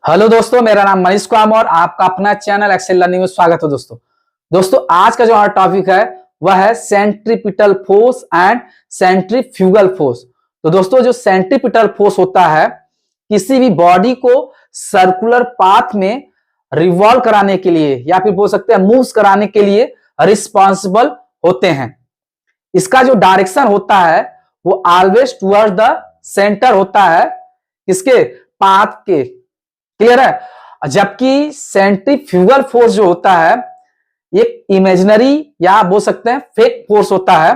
Hello दोस्तों, मेरा नाम मनीष कुमार और आपका अपना चैनल एक्सेल लर्निंग में स्वागत है। दोस्तों आज का जो हमारा टॉपिक है वह है centripetal force and centrifugal force. तो दोस्तों जो सेंट्रीपिटल फोर्स होता है किसी भी बॉडी को सर्कुलर पाथ में रिवॉल्व कराने के लिए या फिर बोल सकते हैं मूव्स कराने के लिए रिस्पॉन्सिबल होते हैं। इसका जो डायरेक्शन होता है वो ऑलवेज टुवर्ड्स द सेंटर होता है, किसके पाथ के। क्लियर है। जबकि सेंट्रीफ्यूगल फोर्स जो होता है एक इमेजिनरी या बोल सकते हैं फेक फोर्स होता है,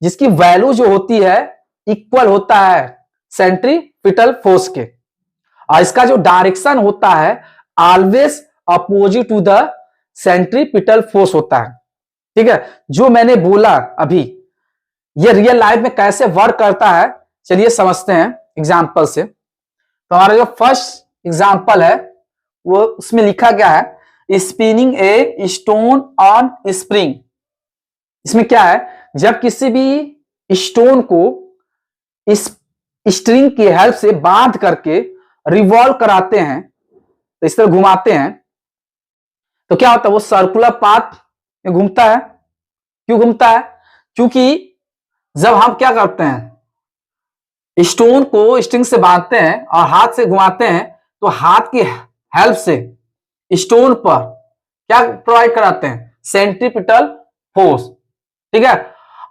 जिसकी वैल्यू जो होती है इक्वल होता है सेंट्रीपिटल फोर्स के, और इसका जो डायरेक्शन होता है always opposite to the centripetal force होता है। ठीक है, जो मैंने बोला अभी ये रियल लाइफ में कैसे वर्क करता है चलिए समझते हैं एग्जांपल से। तो हमारा जो फर्स्ट एग्जाम्पल है वो उसमें लिखा गया है spinning a stone on spring. इसमें क्या है, जब किसी भी स्टोन को इस स्ट्रिंग की हेल्प से बांध करके रिवॉल्व कराते हैं, तो इस तरह घुमाते हैं, तो क्या होता है वो सर्कुलर पाथ में घूमता है। क्यों घूमता है? क्योंकि जब हम क्या करते हैं स्टोन को स्ट्रिंग से बांधते हैं और हाथ से घुमाते हैं, तो हाथ की हेल्प से स्टोन पर क्या प्रोवाइड कराते हैं, सेंट्रीपिटल फोर्स। ठीक है,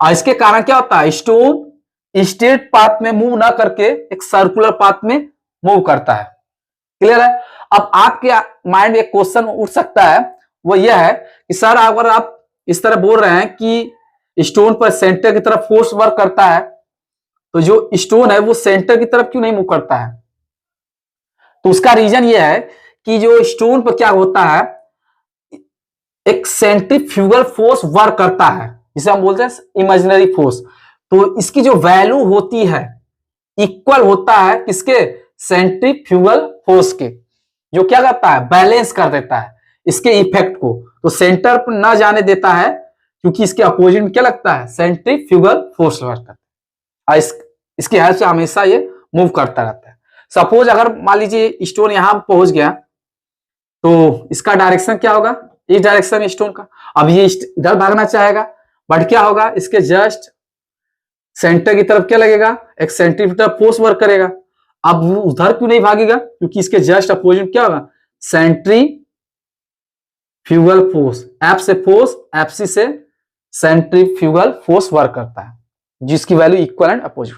और इसके कारण क्या होता है स्टोन स्ट्रेट पाथ में मूव ना करके एक सर्कुलर पाथ में मूव करता है। क्लियर है। अब आपके माइंड में एक क्वेश्चन उठ सकता है, वो यह है कि सर अगर आप इस तरह बोल रहे हैं कि स्टोन पर सेंटर की तरफ फोर्स वर्क करता है, तो जो स्टोन है वो सेंटर की तरफ क्यों नहीं मूव करता है? तो उसका रीजन यह है कि जो स्टोन पर क्या होता है एक सेंट्रीफ्यूगल फोर्स वर्क करता है, जिसे हम बोलते हैं इमेजिनरी फोर्स। तो इसकी जो वैल्यू होती है इक्वल होता है किसके, सेंट्रीफ्यूगल फोर्स के, जो क्या करता है बैलेंस कर देता है इसके इफेक्ट को, तो सेंटर पर ना जाने देता है, क्योंकि इसके अपोजिट में क्या लगता है सेंट्रीफ्यूगल फोर्स वर्क करता है, और इसकी हेल्प से हमेशा ये मूव करता रहता है। सपोज अगर मान लीजिए स्टोन यहां पहुंच गया, तो इसका डायरेक्शन क्या होगा, इस डायरेक्शन स्टोन का। अब ये इधर भागना चाहेगा, बट क्या होगा इसके जस्ट सेंटर की तरफ क्या लगेगा, एक सेंट्रीपिटल फोर्स वर्क करेगा। अब वो उधर क्यों नहीं भागेगा, क्योंकि इसके जस्ट अपोजिट क्या होगा सेंट्रीफ्यूगल फोर्स, एफ से फोर्स, एफसी से सेंट्रीफ्यूगल फोर्स वर्क करता है, जिसकी value equal and opposite.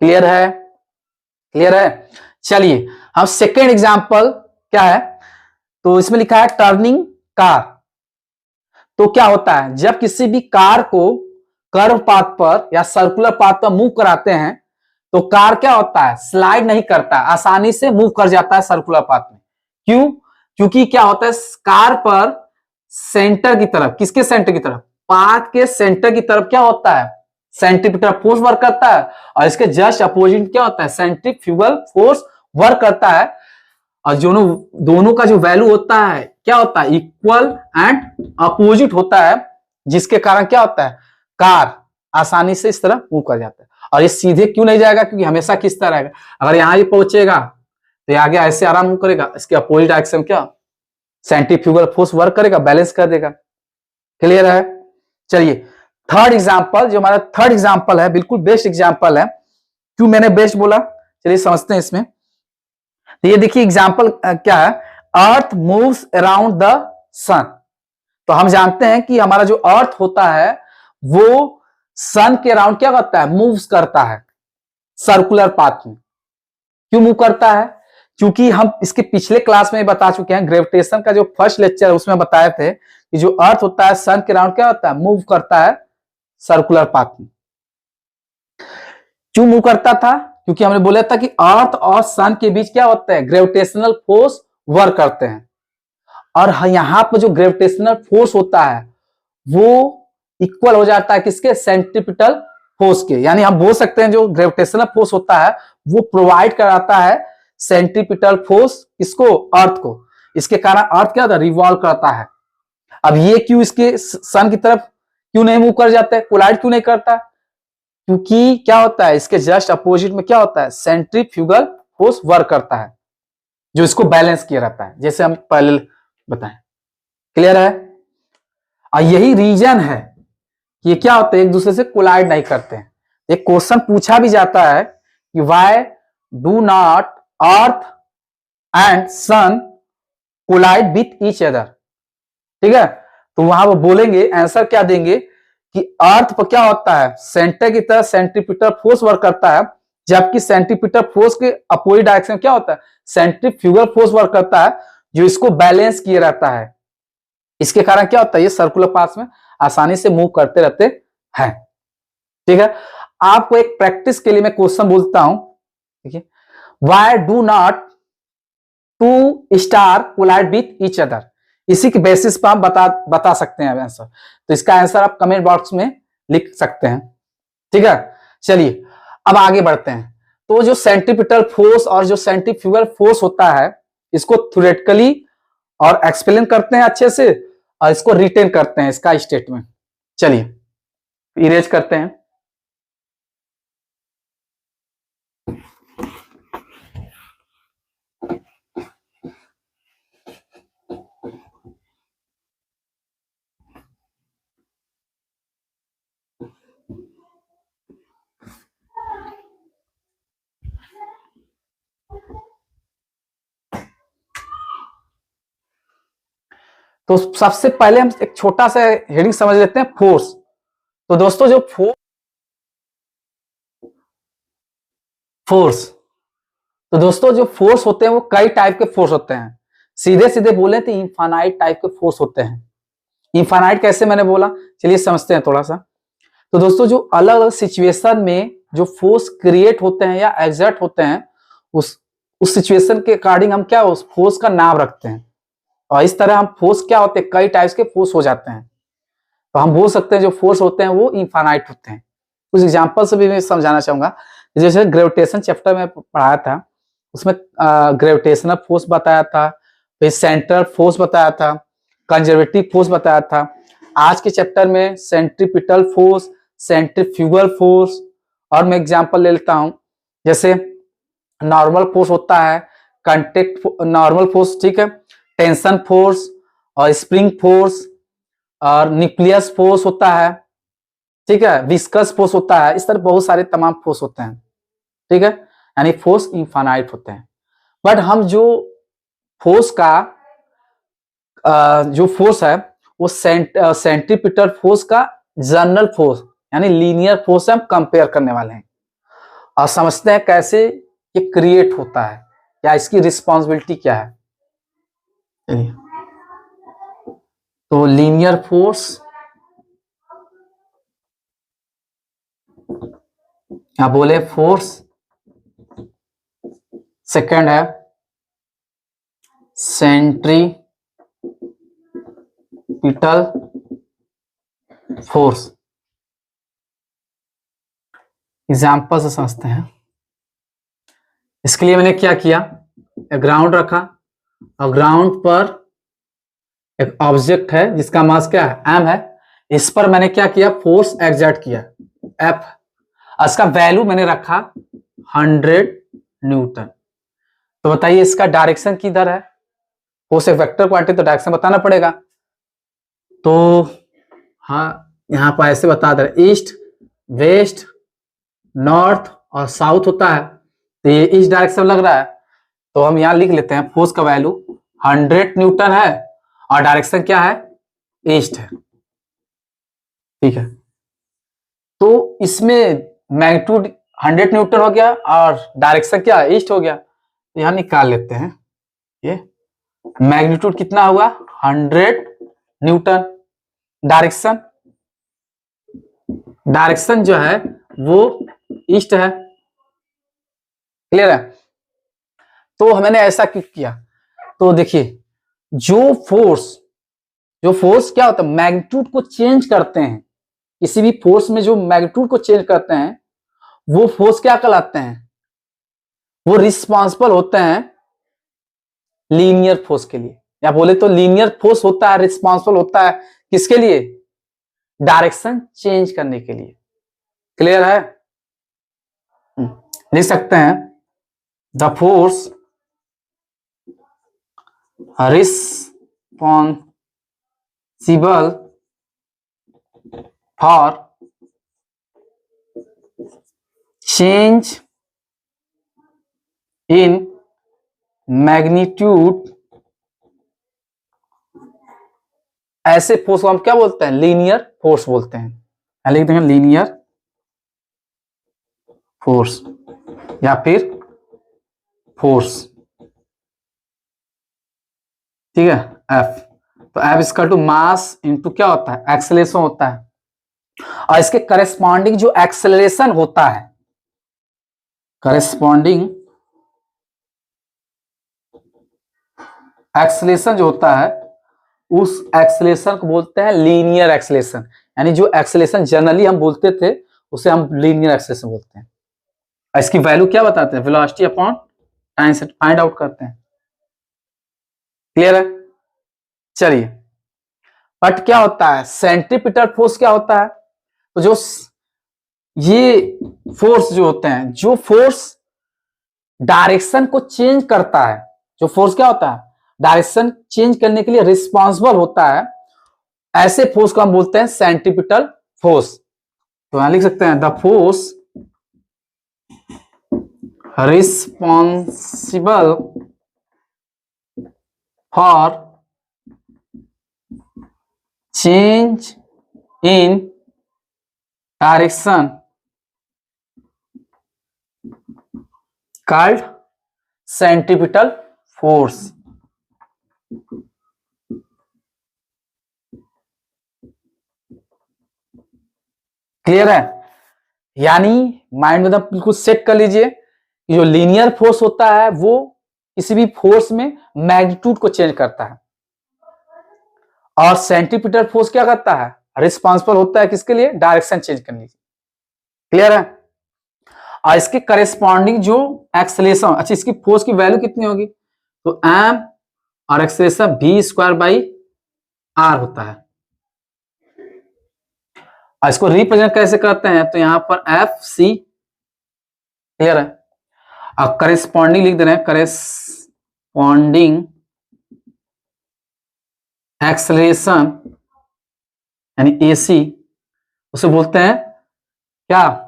Clear है? क्लियर है। चलिए हम सेकेंड एग्जांपल क्या है, तो इसमें लिखा है टर्निंग कार। तो क्या होता है जब किसी भी कार को कर्व पाथ पर या सर्कुलर पाथ पर मूव कराते हैं, तो कार क्या होता है स्लाइड नहीं करता, आसानी से मूव कर जाता है सर्कुलर पाथ में। क्यों? क्योंकि क्या होता है कार पर सेंटर की तरफ, किसके सेंटर की तरफ, पाथ के सेंटर की तरफ क्या होता है सेंट्रीपिटल फोर्स वर्क करता है, और इसके जस्ट अपोजिट क्या होता है सेंट्रीफ्यूगल फोर्स वर्क करता है, और दोनों का जो वैल्यू होता है क्या होता है इक्वल एंड अपोजिट होता है, जिसके कारण क्या होता है कार आसानी से इस तरह मूव कर जाता है। और ये सीधे क्यों नहीं जाएगा, क्योंकि हमेशा किस तरह रहेगा, अगर यहां ही पहुंचेगा तो आगे ऐसे आराम मूव करेगा, इसके अपोजिट डायरेक्शन क्या सेंट्रीफ्यूगल फोर्स वर्क करेगा, बैलेंस कर देगा। क्लियर है। चलिए थर्ड एग्जाम्पल, जो हमारा थर्ड एग्जाम्पल है बिल्कुल बेस्ट एग्जाम्पल है। क्यों मैंने बेस्ट बोला चलिए समझते हैं इसमें। तो ये देखिए एग्जाम्पल क्या है, अर्थ मूव्स अराउंड द सन। तो हम जानते हैं कि हमारा जो अर्थ होता है वो सन के अराउंड क्या करता है मूव्स करता है सर्कुलर पाथ में। क्यों मूव करता है? क्योंकि हम इसके पिछले क्लास में बता चुके हैं, ग्रेविटेशन का जो फर्स्ट लेक्चर है उसमें बताए थे कि जो अर्थ होता है सन के अराउंड क्या होता है मूव करता है सर्कुलर पाथ में। क्यों मूव करता था? क्योंकि हमने बोला था कि अर्थ और सन के बीच क्या होता है ग्रेविटेशनल फोर्स वर्क करते हैं, और यहां पर जो ग्रेविटेशनल फोर्स होता है वो इक्वल हो जाता है किसके सेंट्रीपिटल फोर्स के। यानी हम बोल सकते हैं जो ग्रेविटेशनल फोर्स होता है वो प्रोवाइड कराता है सेंट्रीपिटल फोर्स किसको, अर्थ को। इसके कारण अर्थ क्या होता है रिवॉल्व करता है। अब ये क्यों इसके सन की तरफ क्यों नहीं मूव कर जाता है, कोलाइड क्यों नहीं करता? क्योंकि क्या होता है इसके जस्ट अपोजिट में क्या होता है सेंट्रीफ्यूगल फोर्स वर्क करता है, जो इसको बैलेंस किया रहता है, जैसे हम पहले बताएं। क्लियर है? और यही रीजन है कि ये क्या होते हैं, एक दूसरे से कोलाइड नहीं करते हैं। एक क्वेश्चन पूछा भी जाता है कि why do not earth and sun collide with each other. ठीक है, तो वहां वो बोलेंगे, आंसर क्या देंगे कि अर्थ पर क्या होता है, सेंटर की तरफ सेंट्रीपिटल फोर्स वर्क करता है, जबकि सेंट्रीपिटल फोर्स के अपोजिट डायरेक्शन में क्या होता है, सेंट्रीफ्यूगल फोर्स वर्क करता है, जो इसको बैलेंस किए रहता है। इसके कारण क्या होता है, ये सर्कुलर पाथ में आसानी से मूव करते रहते हैं। ठीक है, आपको एक प्रैक्टिस के लिए मैं क्वेश्चन बोलता हूं। ठीक है, why do not two star collide with each other. इसी के बेसिस पर आप बता सकते हैं आंसर। तो इसका आंसर आप कमेंट बॉक्स में लिख सकते हैं। ठीक है, चलिए अब आगे बढ़ते हैं। तो जो सेंट्रीपिटल फोर्स और जो सेंट्रीफ्यूगल फोर्स होता है, इसको थ्योरेटिकली और एक्सप्लेन करते हैं अच्छे से, और इसको रिटेन करते हैं इसका स्टेटमेंट। चलिए इरेज करते हैं। तो सबसे पहले हम एक छोटा सा हेडिंग समझ लेते हैं, फोर्स। तो दोस्तों जो फोर्स तो दोस्तों जो फोर्स होते हैं वो कई टाइप के फोर्स होते हैं। सीधे सीधे बोले तो इनफाइनाइट टाइप के फोर्स होते हैं। इनफाइनाइट कैसे मैंने बोला, चलिए समझते हैं थोड़ा सा। तो दोस्तों जो अलग अलग सिचुएशन में जो फोर्स क्रिएट होते हैं या एग्जर्ट होते हैं, उस सिचुएशन के अकॉर्डिंग हम क्या उस फोर्स का नाम रखते हैं। और इस तरह हम फोर्स क्या होते हैं, कई टाइप्स के फोर्स हो जाते हैं। तो हम बोल सकते हैं जो फोर्स होते हैं वो इनफाइनाइट होते हैं। कुछ एग्जांपल से भी मैं समझाना चाहूंगा। जैसे ग्रेविटेशन चैप्टर में पढ़ाया था, उसमें ग्रेविटेशनल फोर्स बताया था, फिर सेंट्रल फोर्स बताया था, कंजर्वेटिव फोर्स बताया था। आज के चैप्टर में सेंट्रीपिटल फोर्स, सेंट्रीफ्यूगल फोर्स, और मैं एग्जांपल ले लेता हूं। जैसे नॉर्मल फोर्स होता है, कंटेक्ट नॉर्मल फोर्स, ठीक है, टेंशन फोर्स और स्प्रिंग फोर्स और न्यूक्लियस फोर्स होता है, ठीक है, विस्कस फोर्स होता है। इस तरह बहुत सारे तमाम फोर्स होते हैं। ठीक है, यानी फोर्स इनफाइनाइट होते हैं। बट हम जो फोर्स का जो फोर्स है वो सेंट्रीपिटल फोर्स का जनरल फोर्स यानी लीनियर फोर्स से हम कंपेयर करने वाले हैं और समझते हैं कैसे ये क्रिएट होता है या इसकी रिस्पॉन्सिबिलिटी क्या है। चलिए, तो लीनियर फोर्स या बोले फोर्स, सेकंड है सेंट्रीपिटल फोर्स। एग्जाम्पल से समझते हैं। इसके लिए मैंने क्या किया, ग्राउंड रखा और ग्राउंड पर एक ऑब्जेक्ट है जिसका मास क्या है, m है। इस पर मैंने क्या किया, फोर्स एक्सर्ट किया F। इसका वैल्यू मैंने रखा 100 न्यूटन। तो बताइए इसका डायरेक्शन किधर है, फोर्स एक वेक्टर क्वांटिटी तो डायरेक्शन बताना पड़ेगा। तो हाँ, यहां पर ऐसे बता दे रहे, ईस्ट, वेस्ट, नॉर्थ और साउथ होता है। तो ये इस डायरेक्शन लग रहा है, तो हम यहां लिख लेते हैं फोर्स का वैल्यू 100 न्यूटन है और डायरेक्शन क्या है, ईस्ट है। ठीक है, तो इसमें मैग्नीट्यूड 100 न्यूटन हो गया और डायरेक्शन क्या है, ईस्ट हो गया। तो यहां निकाल लेते हैं, ये मैग्नीट्यूड कितना हुआ 100 न्यूटन, डायरेक्शन जो है वो ईस्ट है। क्लियर है? तो मैंने ऐसा क्यों किया, तो देखिए जो फोर्स क्या होता है, मैग्नीट्यूड को चेंज करते हैं। किसी भी फोर्स में जो मैग्नीट्यूड को चेंज करते हैं वो फोर्स क्या कहलाते हैं, वो रिस्पॉन्सिबल होते हैं लीनियर फोर्स के लिए। या बोले तो लीनियर फोर्स होता है रिस्पॉन्सिबल होता है किसके लिए, डायरेक्शन चेंज करने के लिए। क्लियर है? लिख सकते हैं the force responsible for change in magnitude, ऐसे फोर्स को हम क्या बोलते हैं? लीनियर फोर्स बोलते हैं। लिख देंगे लीनियर फोर्स या फिर फोर्स, ठीक है, एफ। तो F equal to mass into क्या होता है? एक्सेलरेशन होता है। और इसके करेस्पॉन्डिंग जो एक्सेलरेशन होता है, करेस्पॉन्डिंग एक्सेलरेशन जो होता है, उस एक्सेलरेशन को बोलते हैं लीनियर एक्सेलरेशन। यानी जो एक्सेलरेशन जनरली हम बोलते थे उसे हम लीनियर एक्सेलरेशन बोलते हैं। इसकी वैल्यू क्या बताते हैं? वेलोसिटी अपॉन टाइम से फाइंड आउट करते हैं। क्लियर है? चलिए, बट क्या होता है सेंट्रीपिटल फोर्स? क्या होता है? तो जो ये फोर्स जो होते हैं, जो फोर्स डायरेक्शन को चेंज करता है, जो फोर्स क्या होता है? डायरेक्शन चेंज करने के लिए रिस्पॉन्सिबल होता है, ऐसे फोर्स को हम बोलते हैं सेंट्रीपिटल फोर्स। तो यहां लिख सकते हैं the force responsible for change in direction called centripetal force. Clear है? यानी माइंड में बिल्कुल सेट कर लीजिए, जो लीनियर फोर्स होता है वो किसी भी फोर्स में मैग्नीट्यूड को चेंज करता है, और सेंट्रीपिटल फोर्स क्या करता है? रिस्पॉन्सिबल होता है किसके लिए? डायरेक्शन चेंज करने के लिए। क्लियर है? और इसके करेस्पॉन्डिंग जो एक्सेलरेशन, अच्छा इसकी फोर्स की वैल्यू कितनी होगी? तो एम और acceleration v square by R होता है। और इसको रिप्रेजेंट कैसे करते हैं? तो यहां पर एफ सी। क्लियर है? और करेस्पॉन्डिंग लिख दे रहे हैं, करेस्पॉन्डिंग एक्सेलरेशन यानी एसी, उसे बोलते हैं क्या?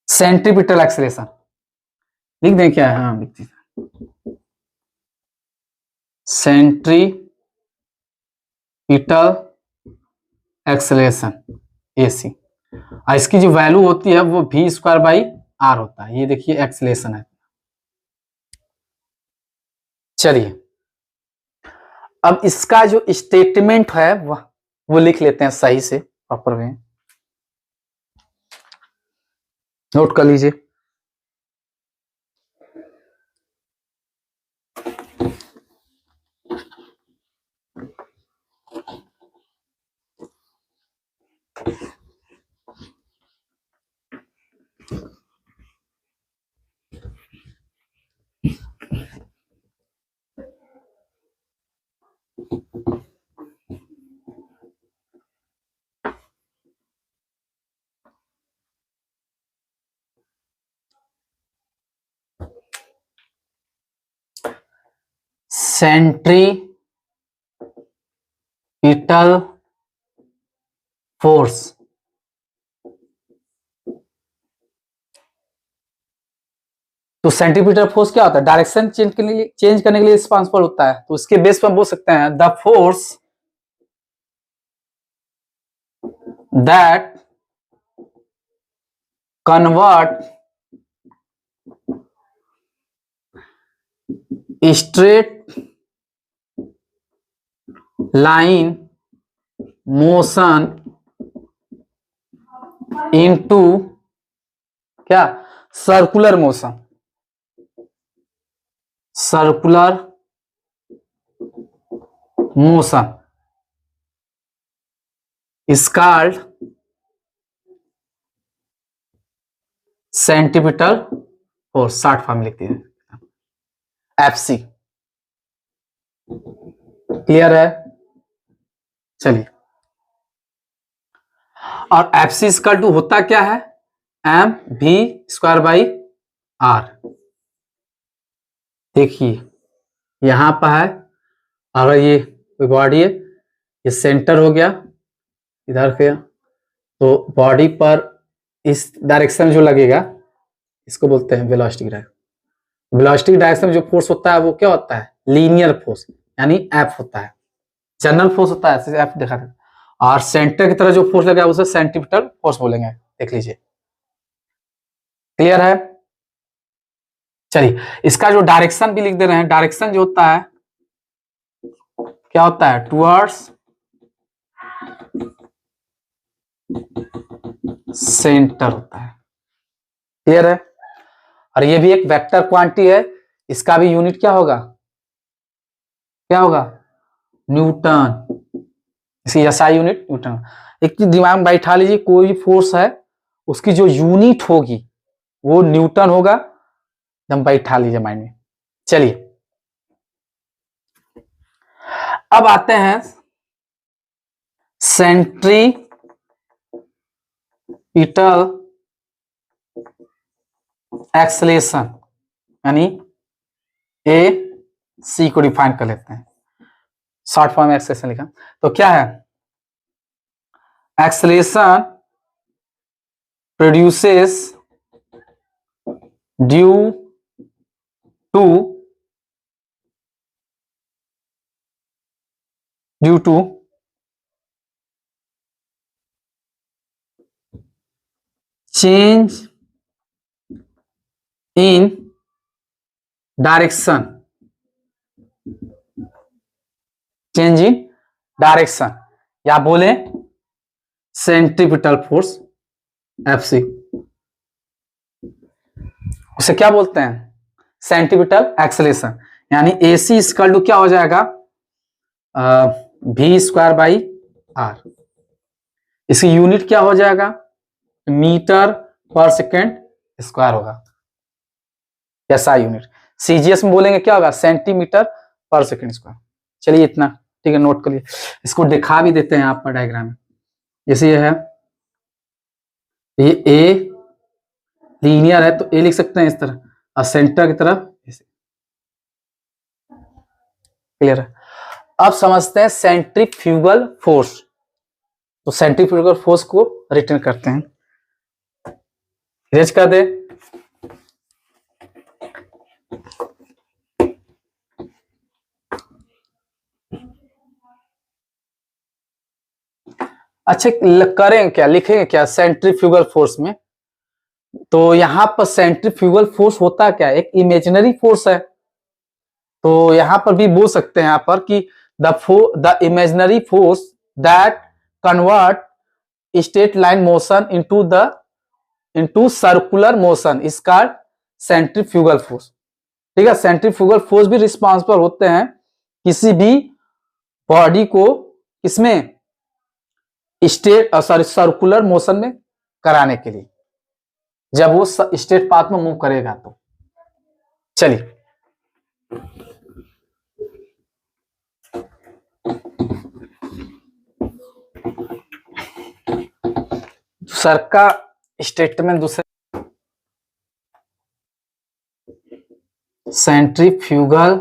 Centripetal acceleration. लिख दें क्या है? हाँ लिख दीजिए, सेंट्रीपिटल एक्सेलरेशन एसी। और इसकी जो वैल्यू होती है वो v स्क्वायर बाई आर होता है। ये देखिए एक्सेलरेशन है। चलिए, अब इसका जो स्टेटमेंट है वो लिख लेते हैं सही से, प्रॉपर वे नोट कर लीजिए। सेंट्रीपिटल फोर्स तो सेंट्रीपिटल फोर्स क्या होता है? डायरेक्शन चेंज करने के लिए रिस्पॉन्सिबल होता है। तो उसके बेस पर हम बोल सकते हैं the force that convert straight line motion into क्या? Circular motion. Circular motion is called centripetal force. Short form लिखते हैं एफसी। क्लियर है? चलिए, और एफसी इक्वल टू होता क्या है? mv square by R. देखिए यहां पर है, अगर ये कोई बॉडी है, ये सेंटर हो गया इधर के, तो बॉडी पर इस डायरेक्शन में जो लगेगा इसको बोलते हैं वेलोसिटी डायरेक्शन। वेलोसिटी डायरेक्शन में जो फोर्स होता है वो क्या होता है, लीनियर फोर्स, यानी एफ होता है। जनरल फोर्स होता है एफ देखा था, और सेंटर की तरह जो फोर्स लगेगा उसे सेंट्रीपिटल फोर्स बोलेंगे। देख लीजिए, क्लियर है। चलिए, इसका जो डायरेक्शन भी लिख दे रहे हैं, डायरेक्शन जो होता है क्या होता है, टुवर्ड्स सेंटर होता है। क्लियर है। और ये भी एक वेक्टर क्वांटिटी है, इसका भी यूनिट क्या होगा, क्या होगा, न्यूटन। इसकी एसआई यूनिट न्यूटन। एक चीज दिमाग में बैठा लीजिए, कोई भी फोर्स है उसकी जो यूनिट होगी वो न्यूटन होगा, एकदम बैठा लीजिए माइंड में। चलिए, अब आते हैं सेंट्रीपिटल एक्सेलेरेशन, यानी ए सी को डिफाइन कर लेते हैं, शॉर्ट फॉर्म में एक्सेलेरेशन लिखा। तो क्या है, acceleration produces due to change in direction, change in direction, या बोले सेंट्रीपिटल फोर्स एफसी, उसे क्या बोलते हैं, सेंट्रीपिटल एक्सेलेरेशन। यानी एसी इक्वल टू क्या हो जाएगा, v स्क्वायर बाई आर। इसकी यूनिट क्या हो जाएगा, मीटर पर सेकेंड स्क्वायर होगा, ऐसा यूनिट। सीजीएस में बोलेंगे क्या होगा, सेंटीमीटर पर सेकेंड स्क्वायर। चलिए इतना ठीक है, नोट कर लिए। इसको दिखा भी देते हैं आप पर डायग्राम में। जैसे ये है, ये ए लीनियर है तो ए लिख सकते हैं इस तरह, और सेंटर की तरफ ऐसे। क्लियर है। अब समझते हैं सेंट्रीफ्यूगल फोर्स। तो सेंट्रीफ्यूगल फोर्स को रिटर्न करते हैं, रेज कर दे। अच्छा, करें क्या, लिखेंगे क्या सेंट्रीफ्यूगल फोर्स में। तो यहां पर सेंट्रीफ्यूगल फोर्स होता क्या है, एक इमेजिनरी फोर्स है। तो यहां पर भी बोल सकते हैं यहां पर कि the imaginary force that convert straight line motion into circular motion is called centrifugal force. ठीक है, सेंट्रीफ्यूगल फोर्स भी रिस्पॉन्सिबल होते हैं किसी भी बॉडी को इसमें सर्कुलर मोशन में कराने के लिए, जब वो स्ट्रेट पाथ में मूव करेगा तो। चलिए, सर का स्टेटमेंट दूसरे, centrifugal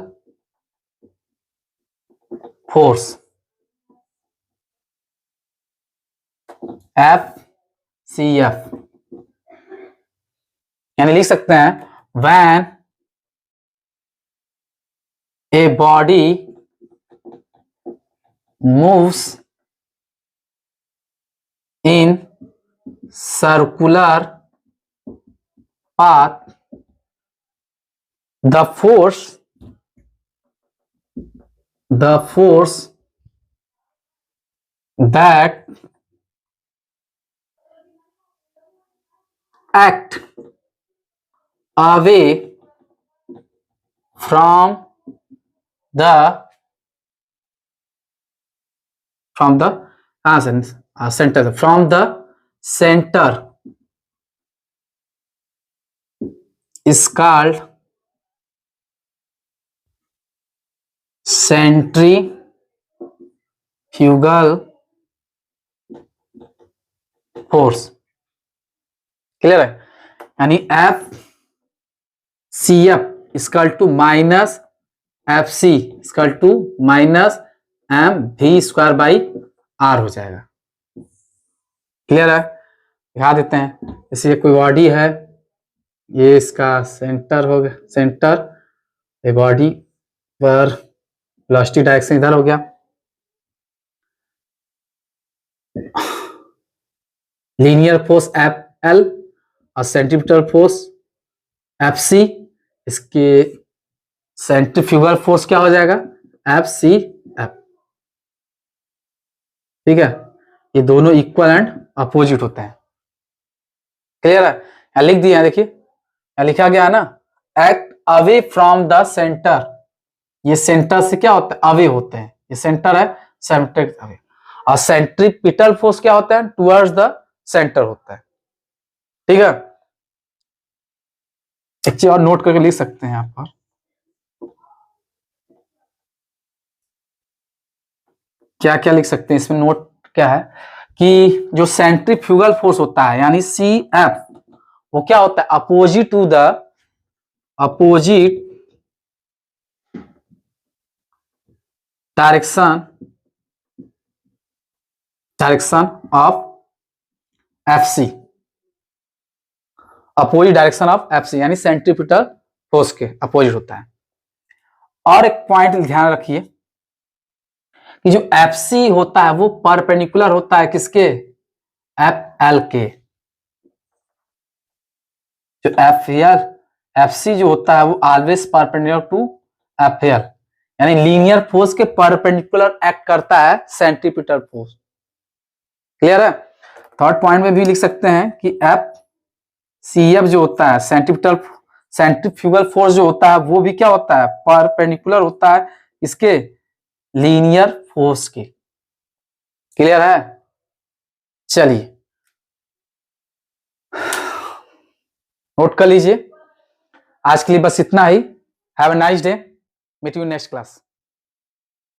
force F C F, यानी लिख सकते हैं when a body moves in circular path, the force that act away from the center, from the center is called centrifugal force। Clear है। यानी F C F equal to minus F C equal to minus M V square by R हो जाएगा। Clear है? दिखा देते हैं। जैसे कोई बॉडी है, ये इसका सेंटर हो गया, सेंटर ये बॉडी पर वेलोसिटी डायरेक्शन इधर हो गया, लीनियर फोर्स एफ एल और सेंट्रीपिटल फोर्स एफ सी, इसके सेंट्रीफ्यूगल फोर्स क्या हो जाएगा, एफ सी एफ। ठीक है, ये दोनों इक्वल एंड अपोजिट होते हैं। क्लियर है? यहां लिख दिया, देखिए यहां लिखा गया है ना, act away from the centre. ये सेंटर से क्या होता है, अवे होते हैं। ये सेंटर है, सेंटर अवे। और सेंट्रीपिटल फोर्स क्या होता है, टुवर्ड्स द सेंटर होता है। ठीक है, एक चीज और नोट करके लिख सकते हैं आप पर, क्या क्या लिख सकते हैं इसमें, नोट क्या है कि जो सेंट्रीफ्यूगल फोर्स होता है यानी सी एफ, वो क्या होता है, opposite to the opposite direction of F C, opposite direction of F C यानी सेंट्रीपिटल फोर्स के अपोजिट होता है। और एक पॉइंट ध्यान रखिए कि जो एफ सी होता है वो परपेंडिकुलर होता है किसके, एफ एल के। जो एफ सी जो होता है वो always perpendicular to F L, यानी लीनियर फोर्स के परपेंडिकुलर एक्ट करता है सेंट्रीपिटल फोर्स। क्लियर है? थर्ड पॉइंट में भी लिख सकते हैं कि एफ सी एफ जो होता है सेंट्रीफ्यूगल फोर्स जो होता है वो भी क्या होता है, परपेंडिकुलर होता है इसके लीनियर फोर्स के। क्लियर है? चलिए नोट कर लीजिए। आज के लिए बस इतना ही। Have a nice day, meet you next class.